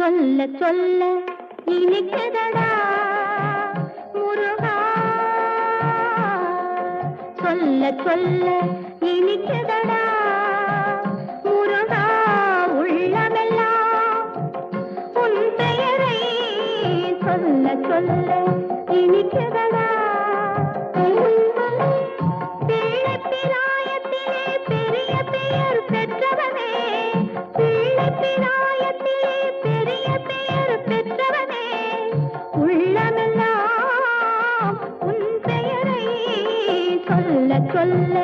சொல்ல சொல்ல இனிக்குதடா முருகா, சொல்ல சொல்ல இனிக்குதடா முருகா, உள்ளமெல்லாம் உன் பெயரை சொல்ல சொல்ல இனிக்குதடா. பிள்ளைப்பிராயத்திலே பெரிய பெயர் பெற்றவனே, பிள்ளைப்பிராயத்திலே பெரிய பெயர் பெற்றவனே, உள்ளமெல்லாம் உன் பெயரை சொல்ல சொல்ல